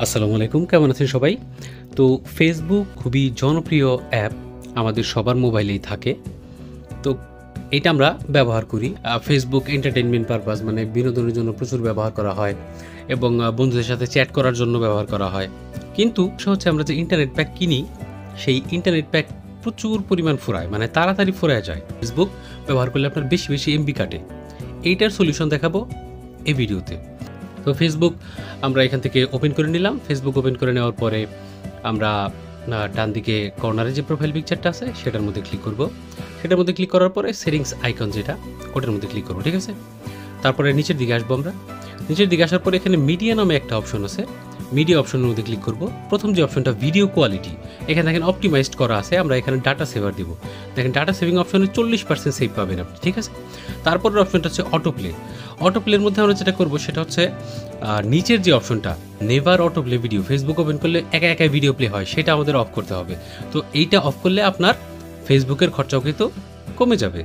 আসসালামু আলাইকুম, কেমন আছেন সবাই? তো ফেসবুক খুবই জনপ্রিয় অ্যাপ, আমাদের সবার মোবাইলেই থাকে। তো এটা আমরা ব্যবহার করি। ফেসবুক এন্টারটেইনমেন্ট পারপাস মানে বিনোদনের জন্য প্রচুর ব্যবহার করা হয় এবং বন্ধুদের সাথে চ্যাট করার জন্য ব্যবহার করা হয়। কিন্তু হচ্ছে আমরা যে ইন্টারনেট প্যাক কিনি, সেই ইন্টারনেট প্যাক প্রচুর পরিমাণ ফুরায়, মানে তাড়াতাড়ি ফুরায় যায়। ফেসবুক ব্যবহার করলে আপনার বেশি বেশি এমবি কাটে। এইটার সলিউশন দেখাবো এই ভিডিওতে। তো ফেসবুক আমরা এখান থেকে ওপেন করে নিলাম। ফেসবুক ওপেন করে নেওয়ার পরে আমরা ডান দিকে কর্নারে যে প্রোফাইল পিকচারটা আছে সেটার মধ্যে ক্লিক করব। সেটার মধ্যে ক্লিক করার পরে সেটিংস আইকন যেটা, ওটার মধ্যে ক্লিক করব, ঠিক আছে? তারপরে নিচের দিকে আসবো আমরা। নিচের দিকে আসার পরে এখানে মিডিয়া নামে একটা অপশন আছে, মিডিয়া অপশনের মধ্যে ক্লিক করব। প্রথম যে অপশনটা ভিডিও কোয়ালিটি, এখানে দেখেন অপটিমাইজড করা আছে। আমরা এখানে ডাটা সেভার দিব। দেখেন ডাটা সেভিং অপশনে 40% সেভ পাবেন আপনি, ঠিক আছে? তারপরের অপশনটা হচ্ছে অটোপ্লে। অটোপ্লের মধ্যে আমরা যেটা করবো সেটা হচ্ছে নিচের যে অপশনটা never autoplay video, Facebook open করলে একা একা ভিডিও প্লে হয়, সেটা আমাদের অফ করতে হবে। তো এইটা অফ করলে আপনার ফেসবুকের খরচাও কিন্তু কমে যাবে।